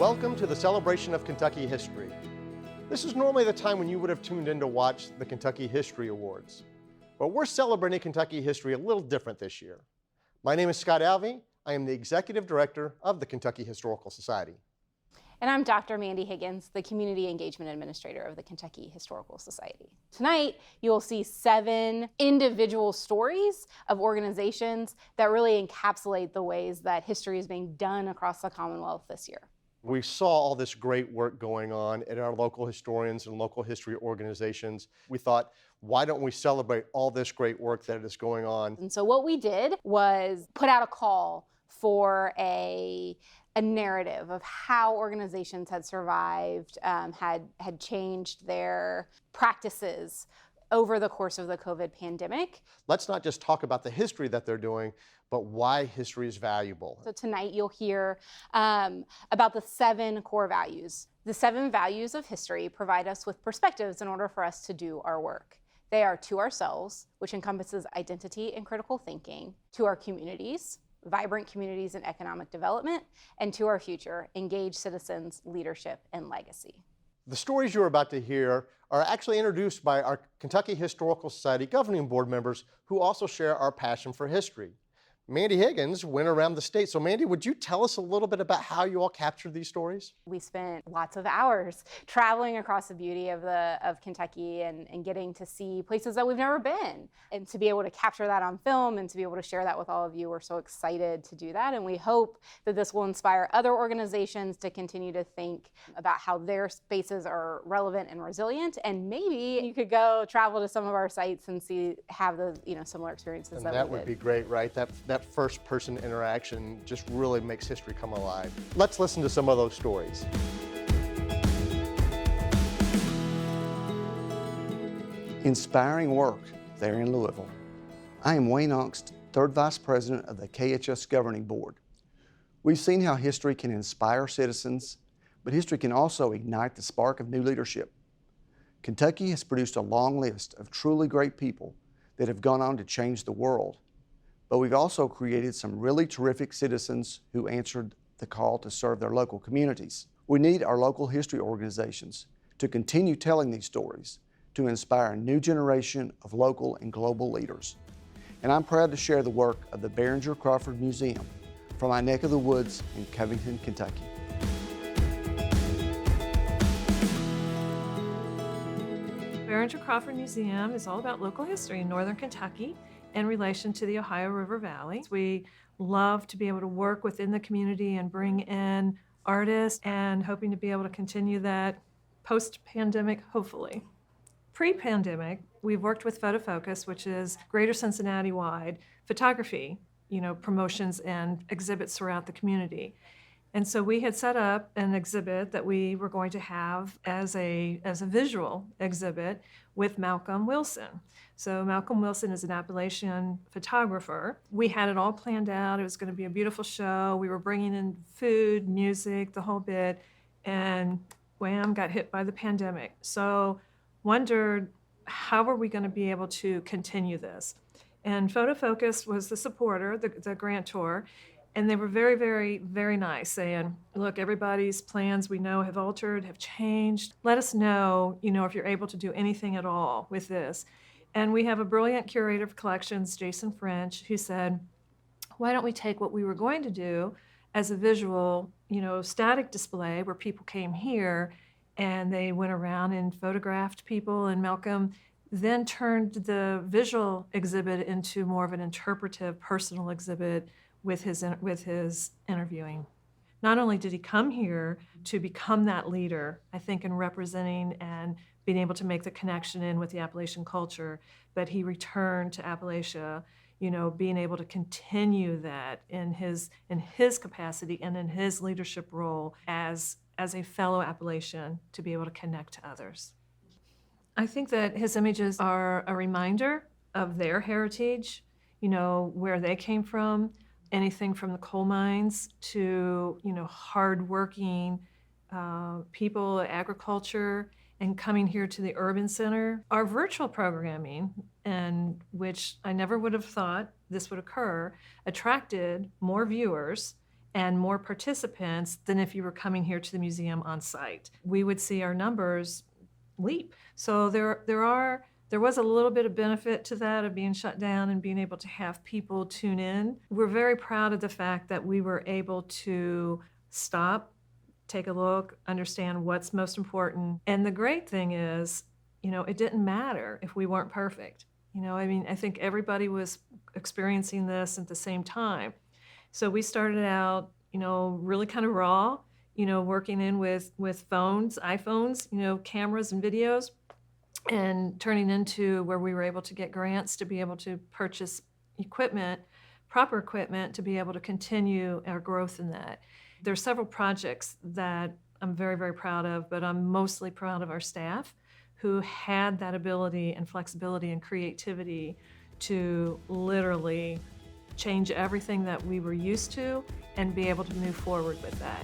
Welcome to the celebration of Kentucky history. This is normally the time when you would have tuned in to watch the Kentucky History Awards. But we're celebrating Kentucky history a little different this year. My name is Scott Alvey. I am the Executive Director of the Kentucky Historical Society. And I'm Dr. Mandy Higgins, the Community Engagement Administrator of the Kentucky Historical Society. Tonight, you'll see 7 individual stories of organizations that really encapsulate the ways that history is being done across the Commonwealth this year. We saw all this great work going on at our local historians and local history organizations. We thought, why don't we celebrate all this great work that is going on? And so what we did was put out a call for a narrative of how organizations had survived, had changed their practices over the course of the COVID pandemic. Let's not just talk about the history that they're doing, but why history is valuable. So tonight you'll hear about the 7 core values. The 7 values of history provide us with perspectives in order for us to do our work. They are to ourselves, which encompasses identity and critical thinking, to our communities, vibrant communities and economic development, and to our future, engaged citizens, leadership, and legacy. The stories you're about to hear are actually introduced by our Kentucky Historical Society governing board members who also share our passion for history. Mandy Higgins went around the state. So Mandy, would you tell us a little bit about how you all captured these stories? We spent lots of hours traveling across the beauty of Kentucky and getting to see places that we've never been. And to be able to capture that on film and to be able to share that with all of you, we're so excited to do that. And we hope that this will inspire other organizations to continue to think about how their spaces are relevant and resilient. And maybe you could go travel to some of our sites and have the similar experiences that would be great, right? That first person interaction just really makes history come alive. Let's listen to some of those stories. Inspiring work there in Louisville. I am Wayne Ongst, 3rd Vice President of the KHS Governing Board. We've seen how history can inspire citizens, but history can also ignite the spark of new leadership. Kentucky has produced a long list of truly great people that have gone on to change the world. But we've also created some really terrific citizens who answered the call to serve their local communities. We need our local history organizations to continue telling these stories to inspire a new generation of local and global leaders. And I'm proud to share the work of the Behringer-Crawford Museum from my neck of the woods in Covington, Kentucky. Behringer-Crawford Museum is all about local history in northern Kentucky in relation to the Ohio River Valley. We love to be able to work within the community and bring in artists and hoping to be able to continue that post-pandemic, hopefully. Pre-pandemic, we've worked with Photo Focus, which is Greater Cincinnati-wide photography, promotions and exhibits throughout the community. And so we had set up an exhibit that we were going to have as a visual exhibit with Malcolm Wilson. So Malcolm Wilson is an Appalachian photographer. We had it all planned out. It was going to be a beautiful show. We were bringing in food, music, the whole bit, and wham, got hit by the pandemic. So wondered, how are we going to be able to continue this? And Photo Focus was the supporter, the grantor. And they were very, very, very nice, saying, look, everybody's plans we know have altered, have changed. Let us know, if you're able to do anything at all with this. And we have a brilliant curator of collections, Jason French, who said, why don't we take what we were going to do as a visual, static display where people came here and they went around and photographed people, and Malcolm then turned the visual exhibit into more of an interpretive, personal exhibit with his interviewing. Not only did he come here to become that leader, I think, in representing and being able to make the connection in with the Appalachian culture, but he returned to Appalachia, being able to continue that in his capacity and in his leadership role as a fellow Appalachian to be able to connect to others. I think that his images are a reminder of their heritage, where they came from, anything from the coal mines to, hardworking people, agriculture, and coming here to the urban center. Our virtual programming, and which I never would have thought this would occur, attracted more viewers and more participants than if you were coming here to the museum on site. We would see our numbers leap. So there was a little bit of benefit to that of being shut down and being able to have people tune in. We're very proud of the fact that we were able to stop, take a look, understand what's most important. And the great thing is, it didn't matter if we weren't perfect. I think everybody was experiencing this at the same time. So we started out, really kind of raw, working in with phones, iPhones, cameras and videos, and turning into where we were able to get grants to be able to purchase proper equipment to be able to continue our growth in that. There are several projects that I'm very, very proud of, but I'm mostly proud of our staff who had that ability and flexibility and creativity to literally change everything that we were used to and be able to move forward with that.